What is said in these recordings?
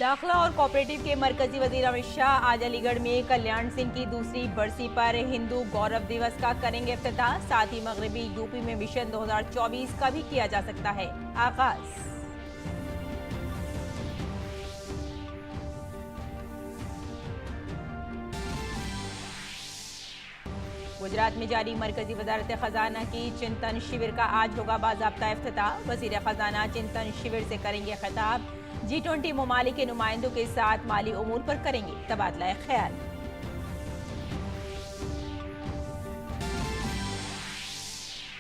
दाखिला और कोऑपरेटिव के मरकजी वजीर अमित शाह आज अलीगढ़ में कल्याण सिंह की दूसरी बरसी पर हिंदू गौरव दिवस का करेंगे इफ्तिताह। साथ ही मगरबी यूपी में मिशन 2024 का भी किया जा सकता है आगाज। गुजरात में जारी मरकजी वजारत खजाना की चिंतन शिविर का आज होगा बाज़ाब्ता इफ्तिताह। वजीर खजाना चिंतन शिविर से करेंगे खिताब। G20 ममालिक के नुमाइंदों के साथ माली उमूर पर करेंगे तबादला ख्याल।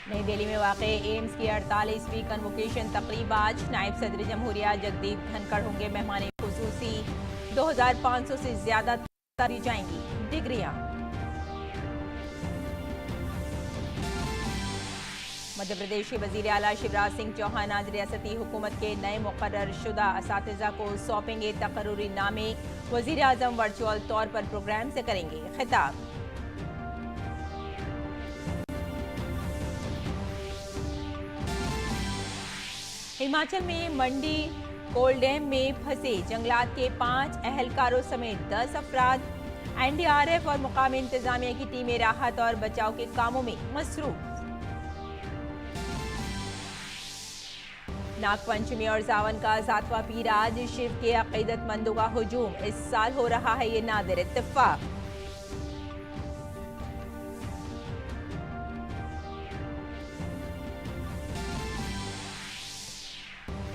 नई दिल्ली में वाक़े एम्स की 48वीं कन्वोकेशन तकरीब आज। नायब सदर जमहूरिया जगदीप धनखड़ होंगे मेहमान खुसूसी। 2500 से ज्यादा दी जाएंगी डिग्रियां। मध्य प्रदेश के वजीर आला शिवराज सिंह चौहान आज रियासती हुकूमत के नए मुकर्रर शुदा असातिज़ा को सौंपेंगे तकर्रुरी नामे। वजीर आजम वर्चुअल तौर पर प्रोग्राम से करेंगे खिताब। हिमाचल में मंडी कोलडैम में फंसे जंगलात के 5 अहलकारों समेत 10 अफराद। एनडीआरएफ और मुकामी इंतजामिया की टीमें राहत और बचाव के कामों में मसरूफ। नागपंचमी और सावन का 7वां पीर आज। शिव के अकीदतमंदों का हुजूम। इस साल हो रहा है ये नादिर इत्तेफाक।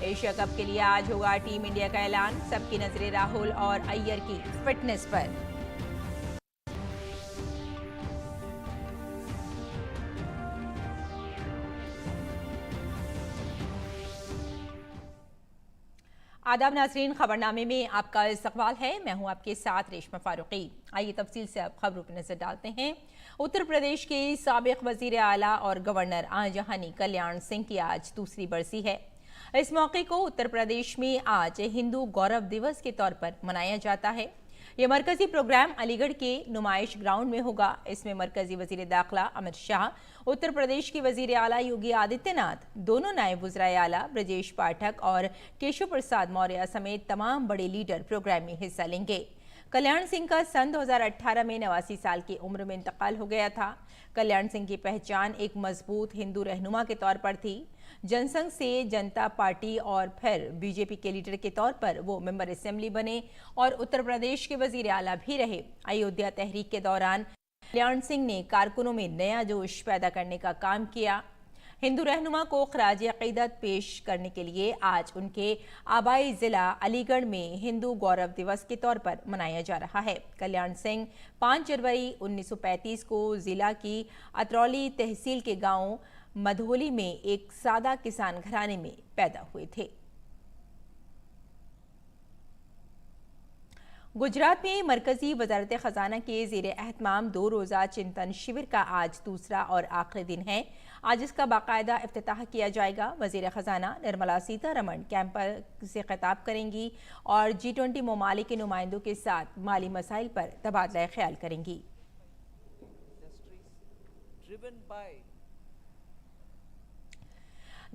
एशिया कप के लिए आज होगा टीम इंडिया का ऐलान। सबकी नजरें राहुल और अय्यर की फिटनेस पर। आदाब नाज़रीन, खबरनामे में आपका इस्तकबाल है। मैं हूं आपके साथ रेशमा फारूकी। आइए तफसील से अब खबरों पर नजर डालते हैं। उत्तर प्रदेश के साबिक वजीर आला और गवर्नर आजहानी कल्याण सिंह की आज दूसरी बरसी है। इस मौके को उत्तर प्रदेश में आज हिंदू गौरव दिवस के तौर पर मनाया जाता है। यह मरकजी प्रोग्राम अलीगढ़ के नुमाइश ग्राउंड में होगा। इसमें मरकजी वजीर दाखिला अमित शाह, उत्तर प्रदेश के वजीर आला योगी आदित्यनाथ, दोनों नायब वज़राए आला ब्रजेश पाठक और केशव प्रसाद मौर्य समेत तमाम बड़े लीडर प्रोग्राम में हिस्सा लेंगे। कल्याण सिंह का सन 2018 में 89 साल की उम्र में इंतकाल हो गया था। कल्याण सिंह की पहचान एक मजबूत हिंदू रहनुमा के तौर पर थी। जनसंघ से जनता पार्टी और फिर बीजेपी के लीडर के तौर पर वो मेंबर असेंबली बने और उत्तर प्रदेश के वजीर आला भी रहे। अयोध्या तहरीक के दौरान कल्याण सिंह ने कारकुनों में नया जोश पैदा करने का काम किया। हिंदू रहनुमा को खराज अकीदत पेश करने के लिए आज उनके आबाई जिला अलीगढ़ में हिंदू गौरव दिवस के तौर पर मनाया जा रहा है। कल्याण सिंह 5 जनवरी 1935 को जिला की अतरौली तहसील के गांव मधोली में एक सादा किसान घराने में पैदा हुए थे। गुजरात में मरकजी वजारत खजाना के ज़ेर एहतमाम 2 रोज़ा चिंतन शिविर का आज दूसरा और आखिरी दिन है। आज इसका बाकायदा इफ्तिताह किया जाएगा। वज़ीर खजाना निर्मला सीतारमण कैंपस से खिताब करेंगी और G20 ममालिक के नुमाइंदों के साथ माली मसाइल पर तबादला ख्याल करेंगी।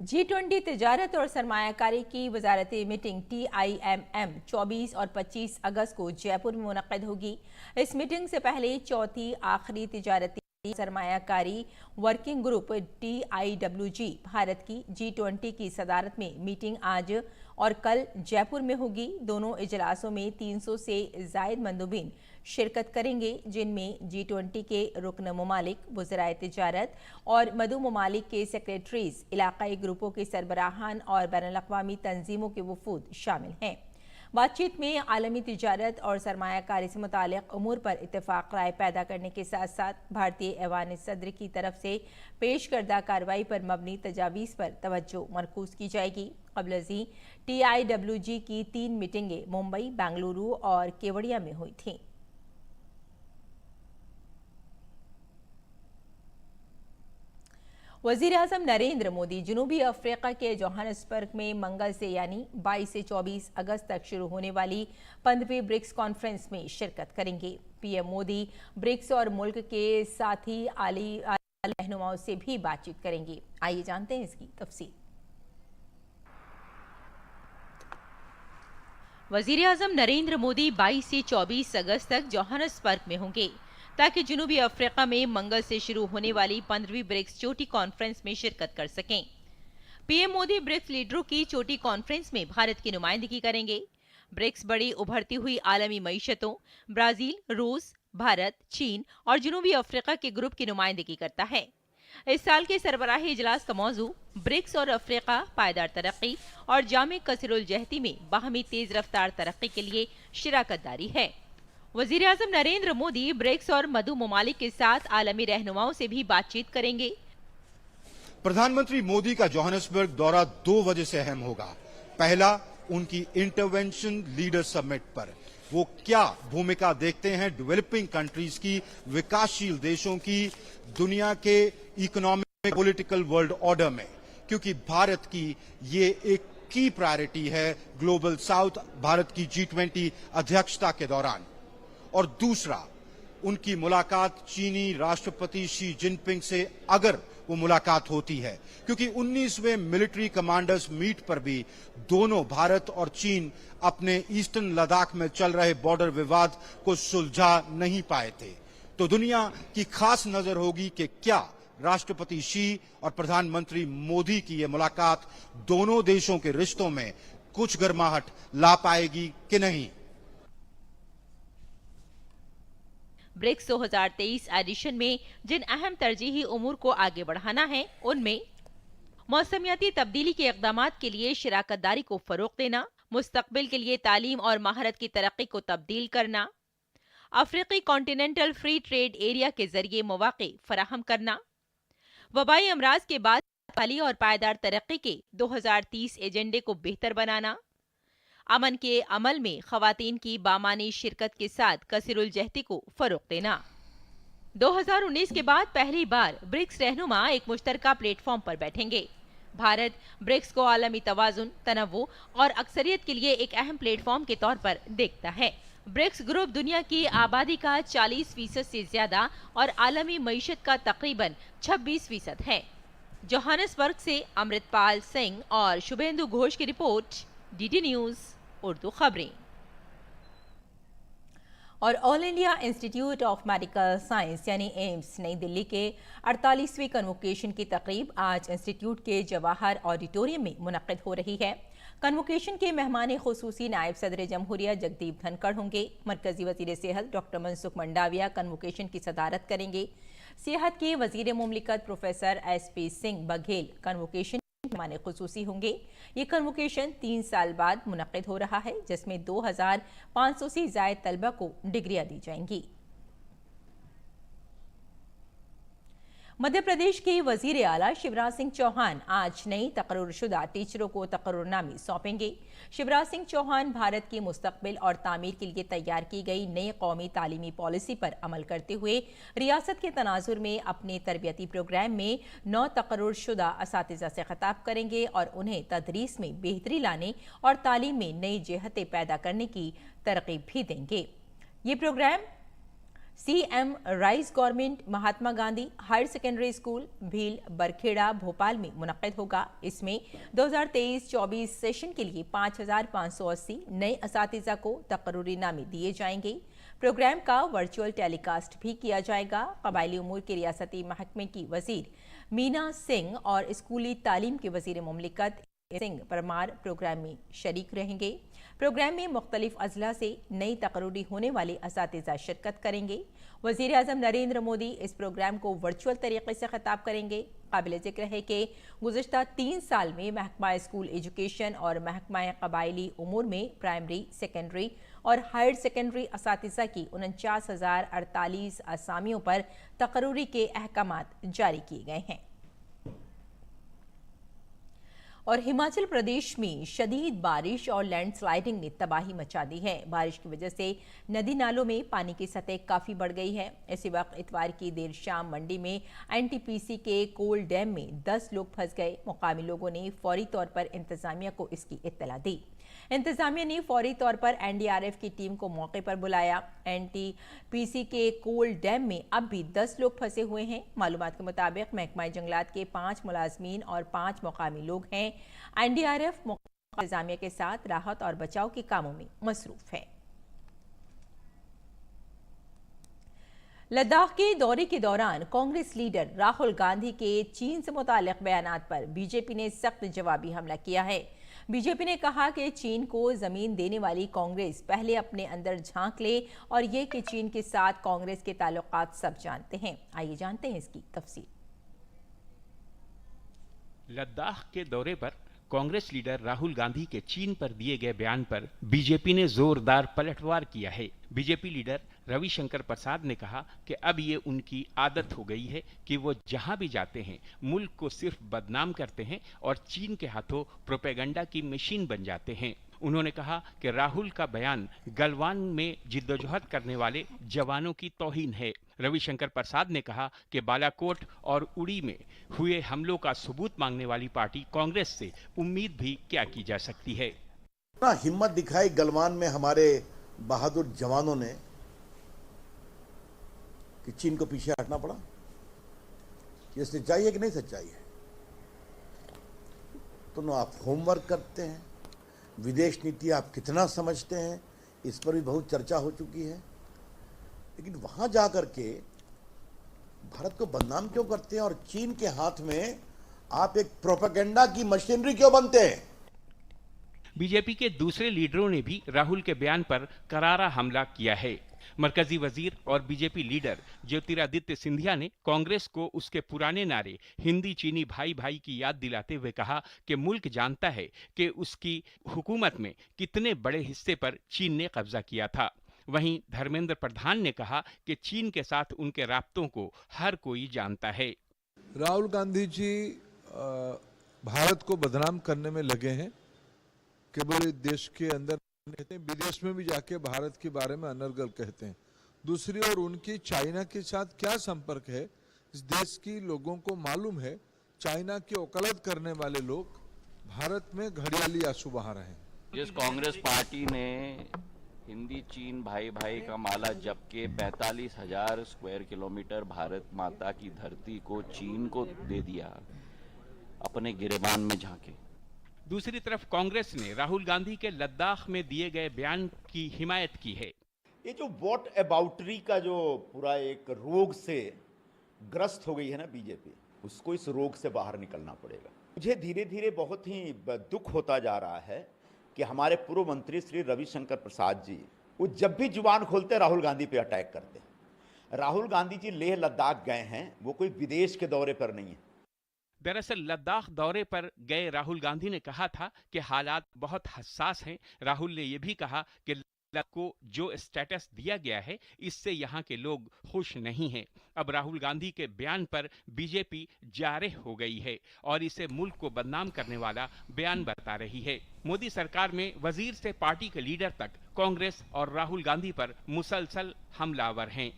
G20 तिजारत और सरमायाकारी की वजारती मीटिंग TIMM 24 और 25 अगस्त को जयपुर में मुनक्किद होगी। इस मीटिंग से पहले चौथी आखिरी तिजारती सरमायाकारी वर्किंग ग्रुप TIWG भारत की G20 की सदारत में मीटिंग आज और कल जयपुर में होगी। दोनों इजलासों में 300 से जायद मंदुबीन शिरकत करेंगे, जिनमें G20 के रुकन ममालिक, वज़राए तिजारत और मदू ममालिक के सेक्रेटरीज, इलाकाई ग्रुपों के सरबराहान और बैनुल-अक़वामी तंजीमों के वफूद शामिल हैं। बातचीत में आलमी तिजारत और सरमायाकारी से मुतालिक उमूर पर इत्तेफाक राय पैदा करने के साथ साथ भारतीय ऐवान सदर की तरफ से पेश करदा कार्रवाई पर मबनी तजावीज़ पर तवज्जो मरकूज़ की जाएगी। क़ब्ल TIWG की 3 मीटिंगें मुंबई, बेंगलुरु और केवड़िया में हुई थीं। वज़ीर आज़म नरेंद्र मोदी जनूबी अफ्रीका के जोहान्सबर्ग में मंगल से यानी 22 से 24 अगस्त तक शुरू होने वाली 15वीं ब्रिक्स कॉन्फ्रेंस में शिरकत करेंगे। पीएम मोदी ब्रिक्स और मुल्क के साथी आली रहनुमाओं से भी बातचीत करेंगे। आइए जानते हैं इसकी तफसील। वजीर आजम नरेंद्र मोदी 22 से 24 अगस्त तक जोहान्सबर्ग में होंगे ताकि जनूबी अफ्रीका में मंगल से शुरू होने वाली 15वीं ब्रिक्स चोटी कॉन्फ्रेंस में शिरकत कर सकें। पीएम मोदी ब्रिक्स लीडरों की चोटी कॉन्फ्रेंस में भारत की नुमाइंदगी करेंगे। ब्रिक्स बड़ी उभरती हुई आलमी मईशतों ब्राजील, रूस, भारत, चीन और जनूबी अफ्रीका के ग्रुप की नुमाइंदगी करता है। इस साल के सरबराही इजलास का मौजू ब्रिक्स और अफ्रीका पायदार तरक्की और जामे कसिरुल जहती में बाहमी तेज रफ्तार तरक्की के लिए शिराकतदारी है। वजीर आजम नरेंद्र मोदी ब्रिक्स और मधु ममालिक के साथ आलमी रहनुमाओं से भी बातचीत करेंगे। प्रधानमंत्री मोदी का जोहान्सबर्ग दौरा 2 वजह से अहम होगा। पहला, उनकी इंटरवेंशन लीडर समिट पर वो क्या भूमिका देखते हैं डेवलपिंग कंट्रीज की, विकासशील देशों की दुनिया के इकोनॉमिक पॉलिटिकल वर्ल्ड ऑर्डर में, क्योंकि भारत की ये एक की प्रायोरिटी है ग्लोबल साउथ भारत की G20 अध्यक्षता के दौरान। और दूसरा, उनकी मुलाकात चीनी राष्ट्रपति शी जिनपिंग से अगर वो मुलाकात होती है, क्योंकि 19वें मिलिट्री कमांडर्स मीट पर भी दोनों भारत और चीन अपने ईस्टर्न लद्दाख में चल रहे बॉर्डर विवाद को सुलझा नहीं पाए थे। तो दुनिया की खास नजर होगी कि क्या राष्ट्रपति शी और प्रधानमंत्री मोदी की ये मुलाकात दोनों देशों के रिश्तों में कुछ गर्माहट ला पाएगी कि नहीं। ब्रिक्स 2023 एडिशन में जिन अहम तरजीही उमूर को आगे बढ़ाना है, उनमें मौसमियाती तब्दीली के इक़दामात के लिए शिराकतदारी को फरोग देना, मुस्तकबिल के लिए तालीम और महारत की तरक्की को तब्दील करना, अफ्रीकी कॉन्टिनेंटल फ्री ट्रेड एरिया के जरिए मौक़े फराहम करना, वबाई अमराज के बाद वाली और पायदार तरक्की के 2030 एजेंडे को बेहतर बनाना, अमन के अमल में खवातीन की बामानी शिरकत के साथ कसिरुल जहती को फरोग देना। 2019 के बाद पहली बार ब्रिक्स रहनुमा एक मुश्तरका प्लेटफॉर्म पर बैठेंगे। भारत ब्रिक्स को आलमी तवाजुन, तनव्वु और अक्सरियत के लिए एक अहम प्लेटफॉर्म के तौर पर देखता है। ब्रिक्स ग्रुप दुनिया की आबादी का 40% से ज्यादा और आलमी मईशत का तकरीबन 26% है। जोहान्सबर्ग से अमृतपाल सिंह और शुभेंदु घोष की रिपोर्ट, DD न्यूज उर्दू खबरें। और all India institute of medical science यानी एम्स नई दिल्ली के 48वीं कन्वोकेशन की तकरीब आज इंस्टीट्यूट के जवाहर ऑडिटोरियम में मुनक्किद हो रही है। कन्वोकेशन के मेहमान खुसूसी नायब सदर जमहूरिया जगदीप धनखड़ होंगे। मरकजी वजीर सेहत डॉक्टर मनसुख मंडाविया कन्वोकेशन की सदारत करेंगे। सेहत के वजीर मुमलिकत professor SP Singh Baghel convocation मेहमान खुसूसी होंगे। ये कन्वोकेशन 3 साल बाद मुनक्किद हो रहा है, जिसमें 2500 से ज़ायद तलबा को डिग्रियां दी जाएंगी। मध्य प्रदेश के वजीर आला शिवराज सिंह चौहान आज नई तकर्रुरशुदा टीचरों को तकर्रुरनामे सौंपेंगे। शिवराज सिंह चौहान भारत के मुस्तकबिल और तामीर के लिए तैयार की गई नई कौमी तालीमी पॉलिसी पर अमल करते हुए रियासत के तनाजुर में अपने तरबियती प्रोग्राम में 9 तकर्रुरशुदा असातिज़ा से खिताब करेंगे और उन्हें तदरीस में बेहतरी लाने और तालीम में नई जेहतें पैदा करने की तरकीब भी देंगे। ये programme CM rise government Mahatma Gandhi higher secondary school Bhil Barkheda Bhopal में मुनक्किद होगा। इसमें 2023-24 सेशन के लिए 5580 नए असातिज़ा को तकर्रुरी नामे दिए जाएंगे। प्रोग्राम का वर्चुअल टेलीकास्ट भी किया जाएगा। कबायली उमूर के रियासती महकमे की वजीर मीना सिंह और स्कूली तालीम के वजीर मुमलिकत सिंह परमार प्रोग्राम में शरीक रहेंगे। प्रोग्राम में मुख्तलिफ अजला से नई तकर्रुरी होने वाले असातिज़ा शिरकत करेंगे। वज़ीर आज़म नरेंद्र मोदी इस प्रोग्राम को वर्चुअल तरीके से खिताब करेंगे। काबिल ज़िक्र है कि गुज़िश्ता 3 साल में महकमा स्कूल एजुकेशन और महकमा कबायली उमूर में प्राइमरी, सेकेंडरी और हायर सेकेंडरी असातिज़ा की 49,048 असामियों पर तकर्रुरी के अहकामात जारी किए गए हैं। और हिमाचल प्रदेश में शदीद बारिश और लैंडस्लाइडिंग ने तबाही मचा दी है। बारिश की वजह से नदी नालों में पानी की सतह काफ़ी बढ़ गई है। इसी वक्त इतवार की देर शाम मंडी में NTPC के कोल डैम में 10 लोग फंस गए। मुकामी लोगों ने फौरी तौर पर इंतजामिया को इसकी इत्तला दी। इंतजामिया ने फौरी तौर पर NDRF की टीम को मौके पर बुलाया। NTPC के कोल डैम में अब भी 10 लोग फंसे हुए हैं। मालूमात के मुताबिक महकमा जंगलात के 5 मुलाजमीन और 5 मुकामी लोग हैं। NDRF इंतजामिया के साथ राहत और बचाव के कामों में मसरूफ है। लद्दाख के दौरे के दौरान कांग्रेस लीडर राहुल गांधी के चीन से मुताल्लिक बयानात पर बीजेपी ने सख्त जवाबी हमला किया है। बीजेपी ने कहा कि चीन को जमीन देने वाली कांग्रेस पहले अपने अंदर झांक ले और ये कि चीन के साथ कांग्रेस के ताल्लुकात सब जानते हैं। आइए जानते हैं इसकी तफसील। लद्दाख के दौरे पर कांग्रेस लीडर राहुल गांधी के चीन पर दिए गए बयान पर बीजेपी ने जोरदार पलटवार किया है। बीजेपी लीडर रविशंकर प्रसाद ने कहा कि अब ये उनकी आदत हो गई है कि वो जहां भी जाते हैं मुल्क को सिर्फ बदनाम करते हैं और चीन के हाथों प्रोपेगेंडा की मशीन बन जाते हैं। उन्होंने कहा कि राहुल का बयान गलवान में जिद्दोजहद करने वाले जवानों की तौहीन है। रविशंकर प्रसाद ने कहा कि बालाकोट और उड़ी में हुए हमलों का सबूत मांगने वाली पार्टी कांग्रेस से उम्मीद भी क्या की जा सकती है। हिम्मत दिखाई गलवान में हमारे बहादुर जवानों ने कि चीन को पीछे हटना पड़ा। ये सच्चाई है कि नहीं सच्चाई है? तो ना आप होमवर्क करते हैं, विदेश नीति आप कितना समझते हैं, इस पर भी बहुत चर्चा हो चुकी है। लेकिन वहां जाकर के भारत को बदनाम क्यों करते हैं और चीन के हाथ में आप एक प्रोपेगेंडा की मशीनरी क्यों बनते हैं? बीजेपी के दूसरे लीडरों ने भी राहुल के बयान पर करारा हमला किया है। मरकजी वजीर और बीजेपी लीडर ज्योतिरादित्य सिंधिया ने कांग्रेस को उसके पुराने नारे हिंदी चीनी भाई भाई की याद दिलाते हुए कहा कि मुल्क जानता है कि उसकी हुकूमत में कितने बड़े हिस्से पर चीन ने कब्जा किया था। वहीं धर्मेंद्र प्रधान ने कहा कि चीन के साथ उनके राब्तों को हर कोई जानता है। राहुल गांधी जी भारत को बदनाम करने में लगे हैं। केवल देश के अंदर कहते हैं, विदेश में भी जाके भारत के बारे में अनर्गल कहते हैं। दूसरी ओर उनकी चाइना के साथ क्या संपर्क है, इस देश की लोगों को मालूम है। चाइना की वकालत करने वाले लोग भारत में घड़ियाली आंसू बहा रहे हैं। जिस कांग्रेस पार्टी ने हिंदी चीन भाई भाई का माला जप के 45,000 स्क्वायर किलोमीटर भारत माता की धरती को चीन को दे दिया, अपने गिरेबान में झांके। दूसरी तरफ कांग्रेस ने राहुल गांधी के लद्दाख में दिए गए बयान की हिमायत की है। ये जो वॉट अबाउटरी का जो पूरा एक रोग से ग्रस्त हो गई है ना बीजेपी, उसको इस रोग से बाहर निकलना पड़ेगा। मुझे धीरे धीरे बहुत ही दुख होता जा रहा है कि हमारे पूर्व मंत्री श्री रविशंकर प्रसाद जी, वो जब भी जुबान खोलते राहुल गांधी पे अटैक करते हैं। राहुल गांधी जी लेह लद्दाख गए हैं, वो कोई विदेश के दौरे पर नहीं है। दरअसल लद्दाख दौरे पर गए राहुल गांधी ने कहा था कि हालात बहुत हसास हैं। राहुल ने यह भी कहा कि लद्दाख को जो स्टेटस दिया गया है इससे यहाँ के लोग खुश नहीं हैं। अब राहुल गांधी के बयान पर बीजेपी जारिह हो गई है और इसे मुल्क को बदनाम करने वाला बयान बता रही है। मोदी सरकार में वजीर से पार्टी के लीडर तक कांग्रेस और राहुल गांधी पर मुसलसल हमलावर हैं।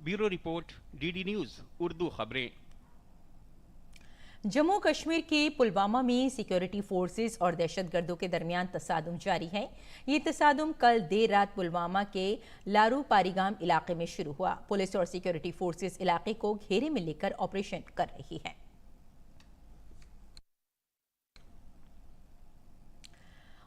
Bureau report, DD news Urdu खबरें। जम्मू कश्मीर के पुलवामा में सिक्योरिटी फोर्सेस और दहशतगर्दों के दरमियान तसादुम जारी है। ये तसादुम कल देर रात पुलवामा के लारू पारीगाम इलाके में शुरू हुआ। पुलिस और सिक्योरिटी फोर्सेस इलाके को घेरे में लेकर ऑपरेशन कर रही है।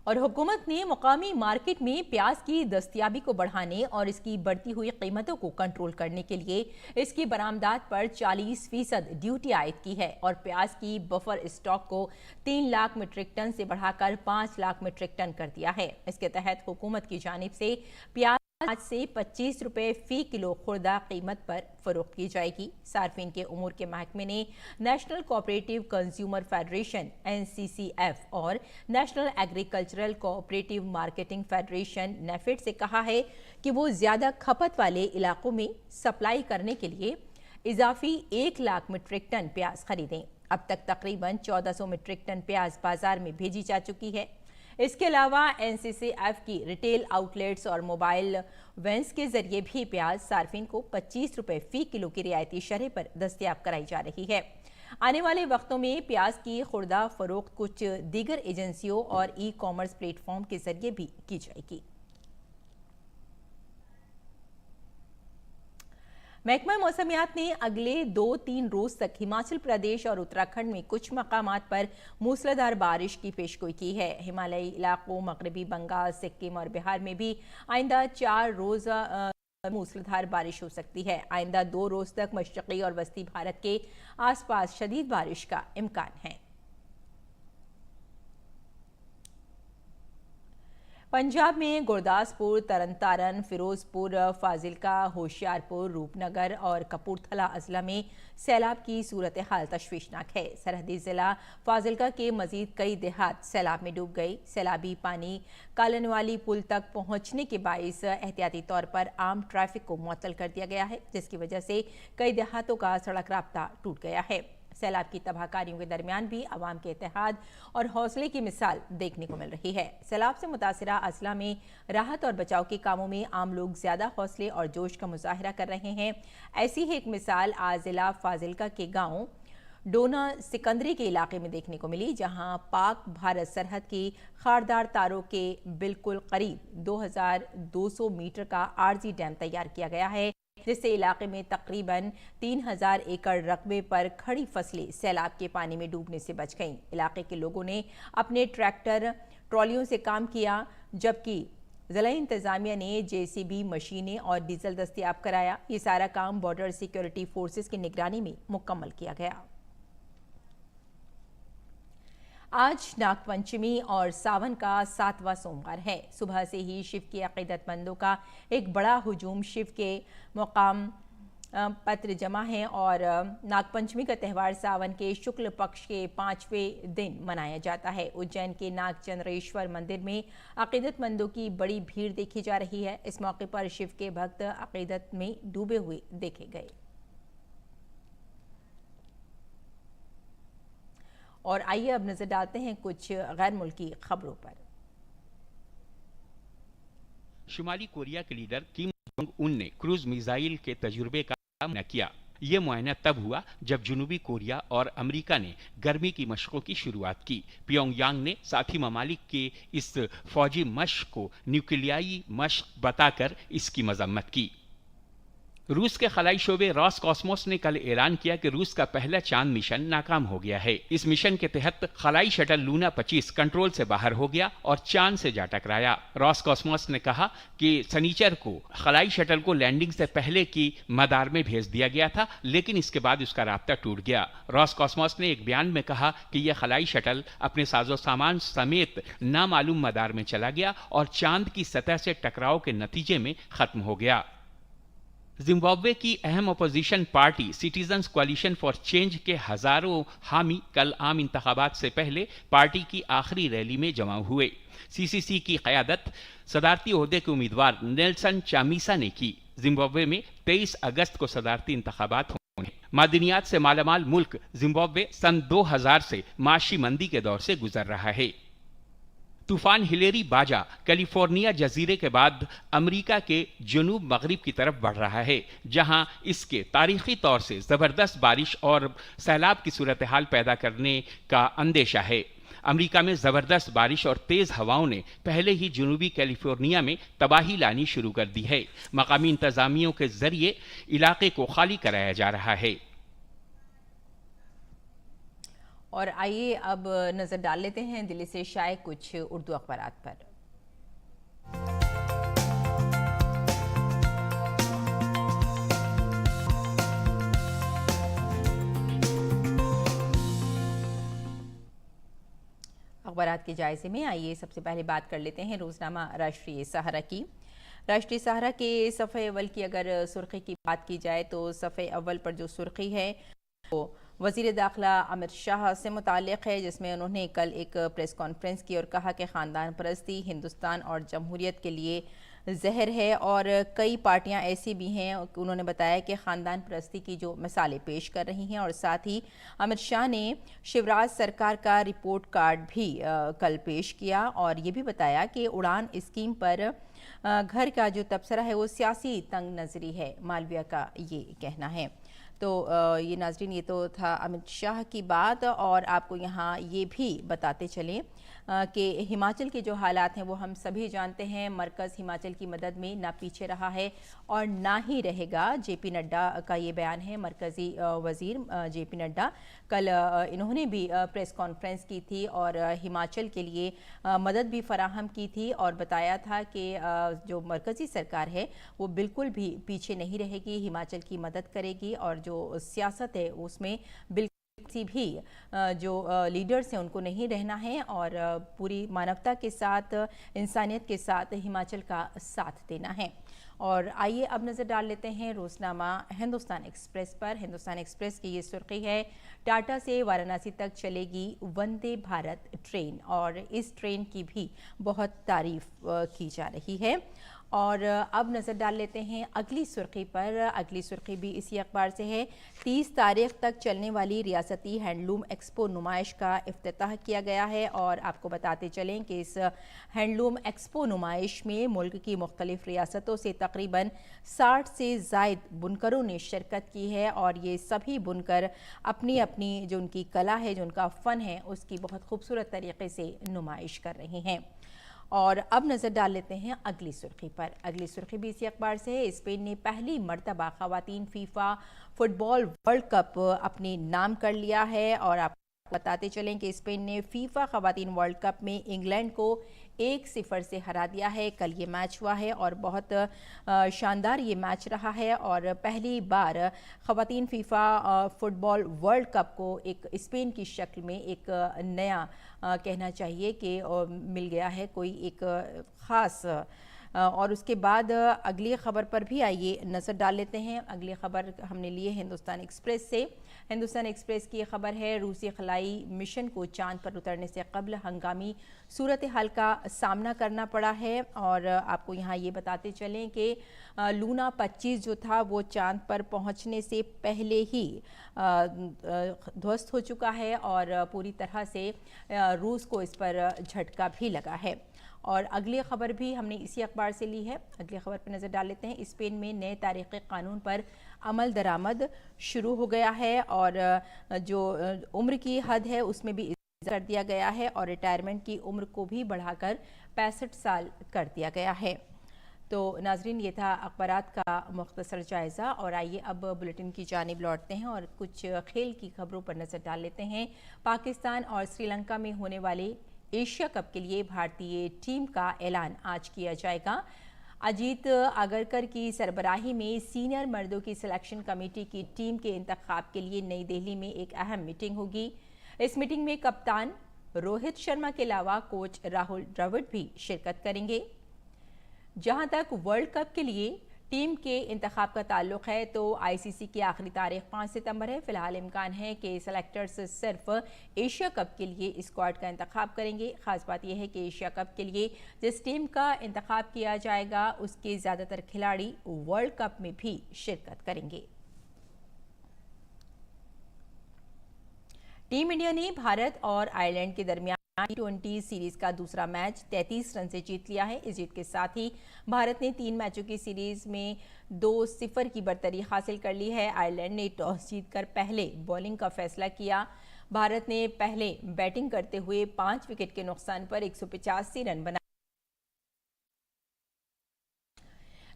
और हुकूमत ने मुकामी मार्केट में प्याज की दस्तयाबी को बढ़ाने और इसकी बढ़ती हुई कीमतों को कंट्रोल करने के लिए इसकी बरामदात पर 40% ड्यूटी आयद की है और प्याज की बफर स्टॉक को 3 लाख मीट्रिक टन से बढ़ाकर 5 लाख मीट्रिक टन कर दिया है। इसके तहत हुकूमत की जानिब से प्याज आज से 25 रुपए फी किलो खुर्दा कीमत पर फरोख्त की जाएगी। सार्फिन के उमूर के महकमे ने national cooperative consumer federation NCCF और national agricultural cooperative marketing federation NAFED से कहा है कि वो ज्यादा खपत वाले इलाकों में सप्लाई करने के लिए इजाफी 1 लाख मीट्रिक टन प्याज खरीदें। अब तक तकरीबन 1400 मीट्रिक टन प्याज बाजार में भेजी जा चुकी है। इसके अलावा NCCF की रिटेल आउटलेट्स और मोबाइल वैन्स के जरिए भी प्याज सार्फिन को 25 रुपए फी किलो की रियायती शरह पर दस्तयाब कराई जा रही है। आने वाले वक्तों में प्याज की खुर्दा फरोख्त कुछ दीगर एजेंसियों और ई-कॉमर्स प्लेटफॉर्म के जरिए भी की जाएगी। महकमा मौसमियात ने अगले 2-3 रोज तक हिमाचल प्रदेश और उत्तराखंड में कुछ मकामात पर मूसलाधार बारिश की पेशगोई की है। हिमालयी इलाकों, मगरबी बंगाल, सिक्किम और बिहार में भी आइंदा 4 रोज मूसलाधार बारिश हो सकती है। आइंदा 2 रोज तक मशरकी और वस्ती भारत के आसपास शदीद बारिश का इम्कान है। पंजाब में गुरदासपुर, तरनतारन, फिरोजपुर, फाजिलका, होशियारपुर, रूपनगर और कपूरथला अजला में सैलाब की सूरत हाल तशवीशनाक है। सरहदी जिला फाजिलका के मजीद कई देहात सैलाब में डूब गई। सैलाबी पानी कालनवाली पुल तक पहुंचने के बाइस एहतियाती तौर पर आम ट्रैफिक को मुअत्तल कर दिया गया है, जिसकी वजह से कई देहातों का सड़क राब्ता टूट गया है। सैलाब की तबाहकारियों के दरमियान भी अवाम के इत्तेहाद और हौसले की मिसाल देखने को मिल रही है। सैलाब से मुतासिरा अजला में राहत और बचाव के कामों में आम लोग ज्यादा हौसले और जोश का मुजाहिरा कर रहे हैं। ऐसी ही एक मिसाल आज जिला फाजिलका के गांव डोना सिकंदरी के इलाके में देखने को मिली, जहां पाक भारत सरहद की खारदार तारों के बिल्कुल करीब 2200 मीटर का आरजी डैम तैयार किया गया है, जिससे इलाके में तकरीबन 3000 एकड़ रकबे पर खड़ी फसलें सैलाब के पानी में डूबने से बच गईं। इलाके के लोगों ने अपने ट्रैक्टर, ट्रॉलियों से काम किया, जबकि जिला इंतजामिया ने जेसीबी मशीनें और डीजल दस्तियाब कराया। ये सारा काम बॉर्डर सिक्योरिटी फोर्सेस की निगरानी में मुकम्मल किया गया। आज नागपंचमी और सावन का 7वां सोमवार है। सुबह से ही शिव के अकीदतमंदों का एक बड़ा हुजूम शिव के मुकाम पत्र जमा है और नागपंचमी का त्यौहार सावन के शुक्ल पक्ष के 5वें दिन मनाया जाता है। उज्जैन के नागचंद्रेश्वर मंदिर में अकीदतमंदों की बड़ी भीड़ देखी जा रही है। इस मौके पर शिव के भक्त अकीदत में डूबे हुए देखे गए। और आइए अब नजर डालते हैं कुछ गैर मुल्की खबरों पर। शुमाली कोरिया के लीडर किम जोंग उन ने क्रूज मिसाइल के तजुर्बे का मुआयना किया। ये मुआयना तब हुआ जब जनूबी कोरिया और अमेरिका ने गर्मी की मशकों की शुरुआत की। प्योंगयांग ने साथी ममालिक के इस फौजी मशक को न्यूक्लियाई मशक बताकर इसकी मजम्मत की। रूस के खलाई शोबे रॉसकॉस्मोस ने कल ऐलान किया कि रूस का पहला चांद मिशन नाकाम हो गया है। इस मिशन के तहत खलाई शटल लूना 25 कंट्रोल से बाहर हो गया और चांद से जा टकराया। रॉसकॉस्मोस ने कहा कि शनिचर को खलाई शटल को लैंडिंग से पहले की मदार में भेज दिया गया था, लेकिन इसके बाद उसका राब्ता टूट गया। रॉसकॉस्मोस ने एक बयान में कहा कि यह खलाई शटल अपने साजो सामान समेत नामालूम मदार में चला गया और चांद की सतह से टकराव के नतीजे में खत्म हो गया। जिम्बाब्वे की अहम opposition party citizens कोalition for change के हजारों हामी कल आम इंतखाबात से पहले पार्टी की आखिरी रैली में जमा हुए। सीसीसी की क़यादत सदारती ओहदे के उम्मीदवार नेल्सन चामीसा ने की। जिम्बाब्वे में 23 अगस्त को सदारती इंतखाबात होने। मादनियात से मालामाल मुल्क जिम्बाब्वे सन 2000 से माशी मंदी के दौर से गुजर रहा है। तूफान हिलेरी बाजा कैलिफोर्निया जजीरे के बाद अमेरिका के जनूब मगरिब की तरफ बढ़ रहा है, जहां इसके तारीखी तौर से जबरदस्त बारिश और सैलाब की सूरत हाल पैदा करने का अंदेशा है। अमेरिका में जबरदस्त बारिश और तेज हवाओं ने पहले ही जनूबी कैलिफोर्निया में तबाही लानी शुरू कर दी है। मकामी इंतजामियों के जरिए इलाके को खाली कराया जा रहा है। और आइए अब नजर डाल लेते हैं दिल्ली से शाये कुछ उर्दू अखबारात पर। अखबारात के जायजे में आइए सबसे पहले बात कर लेते हैं रोजनामा राष्ट्रीय सहारा की। राष्ट्रीय सहारा के सफ़े अव्वल की अगर सुर्खी की बात की जाए तो सफ़े अव्वल पर जो सुर्खी है वो वज़ीर दाखिला अमित शाह से मुताल्लिक़ है, जिसमें उन्होंने कल एक प्रेस कॉन्फ्रेंस की और कहा कि ख़ानदान परस्ती हिंदुस्तान और जमहूरियत के लिए जहर है और कई पार्टियां ऐसी भी हैं। उन्होंने बताया कि ख़ानदान परस्ती की जो मिसालें पेश कर रही हैं और साथ ही अमित शाह ने शिवराज सरकार का रिपोर्ट कार्ड भी कल पेश किया और ये भी बताया कि उड़ान स्कीम पर घर का जो तबसरा है वो सियासी तंग नज़री है, मालविया का ये कहना है। तो ये नाजरीन, ये तो था अमित शाह की बात। और आपको यहाँ ये भी बताते चलें कि हिमाचल के जो हालात हैं वो हम सभी जानते हैं। मरकज़ हिमाचल की मदद में ना पीछे रहा है और ना ही रहेगा। जेपी नड्डा का ये बयान है, मरकज़ी वज़ीर जेपी नड्डा। कल इन्होंने भी प्रेस कॉन्फ्रेंस की थी और हिमाचल के लिए मदद भी फराहम की थी और बताया था कि जो मरकज़ी सरकार है वो बिल्कुल भी पीछे नहीं रहेगी, हिमाचल की मदद करेगी और जो सियासत है उसमें बिल्कुल किसी भी जो लीडर्स हैं उनको नहीं रहना है और पूरी मानवता के साथ, इंसानियत के साथ हिमाचल का साथ देना है। और आइए अब नज़र डाल लेते हैं रोज़नामा हिंदुस्तान एक्सप्रेस पर। हिंदुस्तान एक्सप्रेस की ये सुर्खी है, टाटा से वाराणसी तक चलेगी वंदे भारत ट्रेन और इस ट्रेन की भी बहुत तारीफ की जा रही है। और अब नज़र डाल लेते हैं अगली सुर्खी पर। अगली सुर्खी भी इसी अखबार से है, 30 तारीख तक चलने वाली रियासती हैंडलूम एक्सपो नुमाइश का इफ्तिताह किया गया है। और आपको बताते चलें कि इस हैंडलूम एक्सपो नुमाइश में मुल्क की मुख्तलिफ रियासतों से तकरीबन 60 से ज़ायद बुनकरों ने शिरकत की है और ये सभी बुनकर अपनी अपनी जो उनकी कला है, जो उनका फ़न है, उसकी बहुत खूबसूरत तरीके से नुमाइश कर रहे हैं। और अब नज़र डाल लेते हैं अगली सुर्खी पर। अगली सुर्खी भी इसी अखबार से है, स्पेन ने पहली मर्तबा ख़वातीन फीफा फुटबॉल वर्ल्ड कप अपने नाम कर लिया है। और आप बताते चलें कि स्पेन ने फीफा ख़वातीन वर्ल्ड कप में इंग्लैंड को 1-0 से हरा दिया है। कल ये मैच हुआ है और बहुत शानदार ये मैच रहा है और पहली बार ख़वातीन फीफा फुटबॉल वर्ल्ड कप को एक स्पेन की शक्ल में एक नया कहना चाहिए कि मिल गया है, कोई एक ख़ास। और उसके बाद अगली ख़बर पर भी आइए नज़र डाल लेते हैं। अगली ख़बर हमने ली है हिंदुस्तान एक्सप्रेस से। हिंदुस्तान एक्सप्रेस की ख़बर है, रूसी खलाई मिशन को चांद पर उतरने से कबल हंगामी सूरत हाल का सामना करना पड़ा है। और आपको यहाँ ये बताते चलें कि लूना 25 जो था वो चांद पर पहुँचने से पहले ही ध्वस्त हो चुका है और पूरी तरह से रूस को इस पर झटका भी लगा है। और अगली खबर भी हमने इसी अखबार से ली है। अगली खबर पर नज़र डाल लेते हैं। स्पेन में नए तारीख़ी कानून पर अमल दरामद शुरू हो गया है और जो उम्र की हद है उसमें भी कर दिया गया है और रिटायरमेंट की उम्र को भी बढ़ाकर 65 साल कर दिया गया है। तो नाजरीन, ये था अखबारात का मुख्तसर जायज़ा और आइए अब बुलेटिन की जानिब लौटते हैं और कुछ खेल की खबरों पर नज़र डाल लेते हैं। पाकिस्तान और श्रीलंका में होने वाले एशिया कप के लिए भारतीय टीम का ऐलान आज किया जाएगा। अजीत आगरकर की सरबराही में सीनियर मर्दों की सिलेक्शन कमेटी की टीम के इंतखाब के लिए नई दिल्ली में एक अहम मीटिंग होगी। इस मीटिंग में कप्तान रोहित शर्मा के अलावा कोच राहुल द्रविड़ भी शिरकत करेंगे। जहां तक वर्ल्ड कप के लिए टीम के इंतखाब का ताल्लुक है तो आईसीसी की आखिरी तारीख 5 सितंबर है। फिलहाल इम्कान है कि सेलेक्टर्स सिर्फ एशिया कप के लिए स्क्वाड का इंतखाब करेंगे। खास बात यह है कि एशिया कप के लिए जिस टीम का इंतखाब किया जाएगा उसके ज़्यादातर खिलाड़ी वर्ल्ड कप में भी शिरकत करेंगे। टीम इंडिया ने भारत और आयरलैंड के दरमियान T20 सीरीज का दूसरा मैच 33 रन से जीत लिया है। इस जीत के साथ ही भारत ने 3 मैचों की सीरीज में 2-0 की बढ़तरी हासिल कर ली है। आयरलैंड ने टॉस जीतकर पहले बॉलिंग का फैसला किया। भारत ने पहले बैटिंग करते हुए 5 विकेट के नुकसान पर 185 रन बनाए।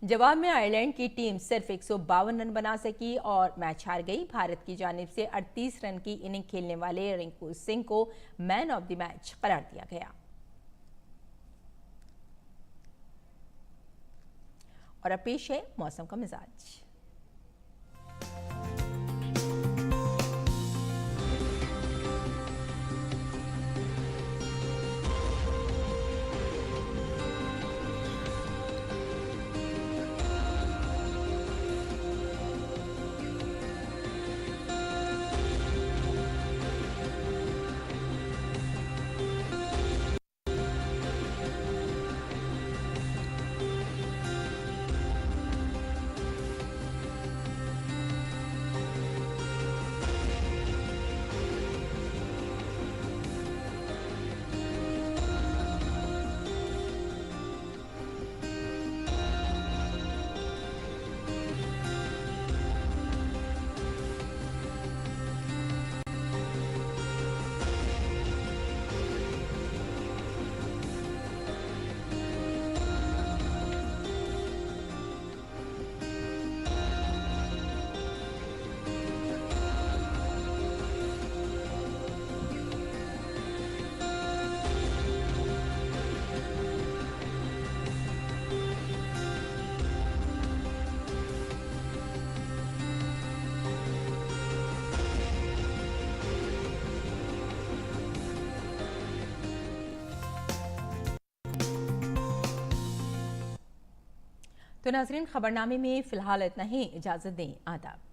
जवाब में आयरलैंड की टीम सिर्फ 152 रन बना सकी और मैच हार गई। भारत की जानिब से 38 रन की इनिंग खेलने वाले रिंकू सिंह को मैन ऑफ द मैच करार दिया गया। और अब पेश है मौसम का मिजाज। तो नाज़रीन, खबरनामे में फिलहाल इतना ही। इजाज़त दें। आदाब।